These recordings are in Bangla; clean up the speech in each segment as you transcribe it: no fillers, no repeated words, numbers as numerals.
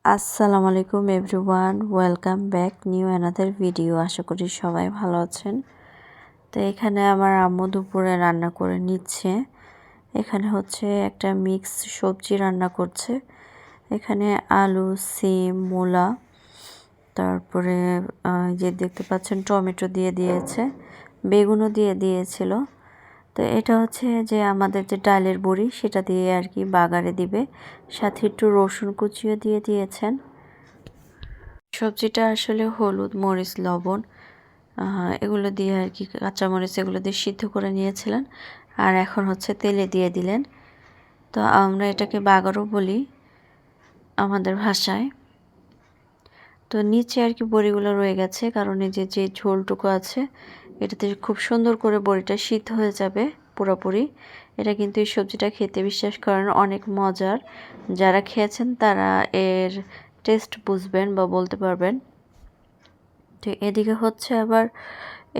আসসালামু আলাইকুম everyone, welcome back new another video. আশা করি সবাই ভালো আছেন। তো এখানে আমার আম্মু দুপুরে রান্না করে নিচ্ছে। এখানে হচ্ছে একটা মিক্স সবজি রান্না করছে। এখানে আলু, সিম, মূলা, তারপরে যে দেখতে পাচ্ছেন টমেটো দিয়ে দিয়েছে, বেগুনও দিয়ে দিয়েছিল। তো এটা হচ্ছে যে আমাদের যে ডালের বড়ি, সেটা দিয়ে আর কি বাগারে দিবে, সাথে একটু রসুন কুচিও দিয়ে দিয়েছেন। সবজিটা আসলে হলুদ, মরিচ, লবণ এগুলো দিয়ে আর কি, কাঁচামরিচ এগুলো দিয়ে সিদ্ধ করে নিয়েছিলেন, আর এখন হচ্ছে তেলে দিয়ে দিলেন। তো আমরা এটাকে বাগারও বলি আমাদের ভাষায়। তো নিচে আর কি বড়িগুলো রয়ে গেছে, কারণ এই যে ঝোলটুকু আছে এটাতে খুব সুন্দর করে বড়িটা সিদ্ধ হয়ে যাবে পুরোপুরি। এটা কিন্তু এই সবজিটা খেতে, বিশ্বাস করেন, অনেক মজার। যারা খেয়েছেন তারা এর টেস্ট বুঝবেন বা বলতে পারবেন। তো এদিকে হচ্ছে আবার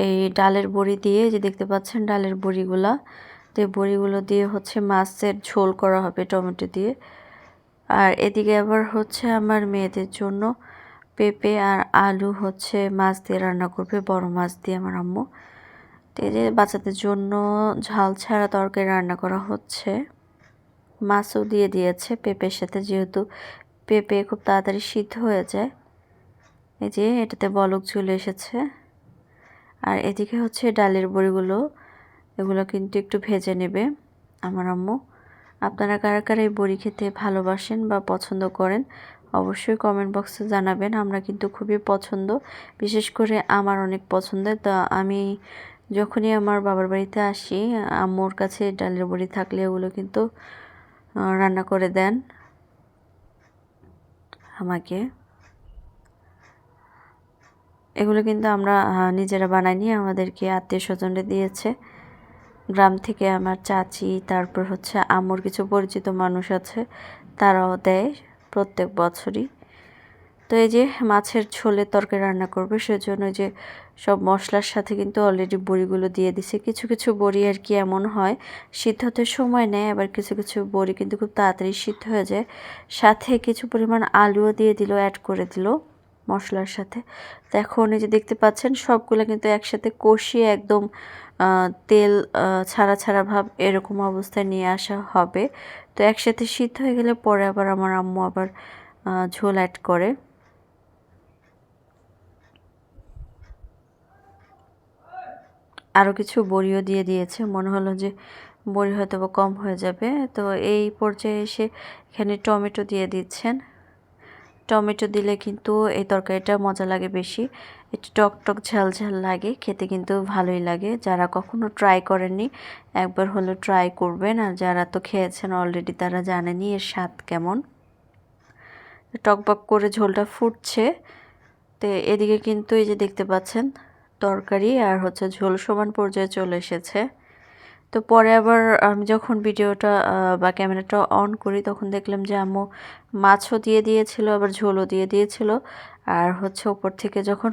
এই ডালের বড়ি দিয়ে, যে দেখতে পাচ্ছেন ডালের বড়িগুলা, তো এই বড়িগুলো দিয়ে হচ্ছে মাছের ঝোল করা হবে টমেটো দিয়ে। আর এদিকে আবার হচ্ছে আমার মেয়েদের জন্য পেঁপে আর আলু হচ্ছে মাছ দিয়ে রান্না করবে, বড় মাছ দিয়ে আমার আম্মু। তো এই যে বাচ্চাদের জন্য ঝাল ছাড়া তরকারি রান্না করা হচ্ছে। মাছও দিয়ে দিয়েছে পেঁপের সাথে, যেহেতু পেঁপে খুব তাড়াতাড়ি সিদ্ধ হয়ে যায়। এই যে এটাতে বলক চলে এসেছে। আর এদিকে হচ্ছে ডালের বড়িগুলো, এগুলো কিন্তু একটু ভেজে নেবে আমার আম্মু। আপনারা কারা কারা এই বড়ি খেতে ভালোবাসেন বা পছন্দ করেন অবশ্যই কমেন্ট বক্সে জানাবেন। আমরা কিন্তু খুবই পছন্দ, বিশেষ করে আমার অনেক পছন্দের। তো আমি যখনই আমার বাবার বাড়িতে আসি, আম্মুর কাছে ডালের বড়ি থাকলে ওগুলো কিন্তু রান্না করে দেন আমাকে। এগুলো কিন্তু আমরা নিজেরা বানাইনি, আমাদেরকে আত্মীয় স্বজনরা দিয়েছে গ্রাম থেকে। আমার চাচি, তারপর হচ্ছে আম্মুর কিছু পরিচিত মানুষ আছে, তারাও দেয় প্রত্যেক বছরই। তো এই যে মাছের ঝোলের তরকারি রান্না করবে, সেজন্য যে সব মশলার সাথে কিন্তু অলরেডি বড়িগুলো দিয়ে দিছে। কিছু কিছু বড়ি আর কি এমন হয় সিদ্ধ হতে সময় নেয়, আবার কিছু কিছু বড়ি কিন্তু খুব তাড়াতাড়ি সিদ্ধ হয়ে যায়। সাথে কিছু পরিমাণ আলুও দিয়ে দিল, অ্যাড করে দিল মশলার সাথে। তো এখন এই যে দেখতে পাচ্ছেন সবগুলো কিন্তু একসাথে কষিয়ে একদম তেল ছাড়া ছাড়া ভাব এরকম অবস্থায় নিয়ে আসা হবে। তো একসাথে সিদ্ধ হয়ে গেলে পরে আবার আমার আম্মু আবার ঝোল অ্যাড করে। আরও কিছু বড়িও দিয়ে দিয়েছে, মনে হলো যে বড়ি হয়তো বা কম হয়ে যাবে। তো এই পর্যায়ে এসে এখানে টমেটো দিয়ে দিচ্ছেন। টমেটো দিলে কিন্তু এই তরকারিটা মজা লাগে বেশি, একটু টক টক ঝাল ঝাল লাগে, খেতে কিন্তু ভালোই লাগে। যারা কখনো ট্রাই করেননি একবার হলো ট্রাই করবেন, আর যারা তো খেয়েছেন অলরেডি তারা জানেনই এর স্বাদ কেমন। টকবক করে ঝোলটা ফুটছে। তো এদিকে কিন্তু এই যে দেখতে পাচ্ছেন তরকারি আর হচ্ছে ঝোল সমান পর্যায়ে চলে এসেছে। তো পরে আবার আমি যখন ভিডিওটা বা ক্যামেরাটা অন করি, তখন দেখলাম যে আম্মু মাছও দিয়ে দিয়েছিল, আবার ঝোলও দিয়ে দিয়েছিল। আর হচ্ছে ওপর থেকে যখন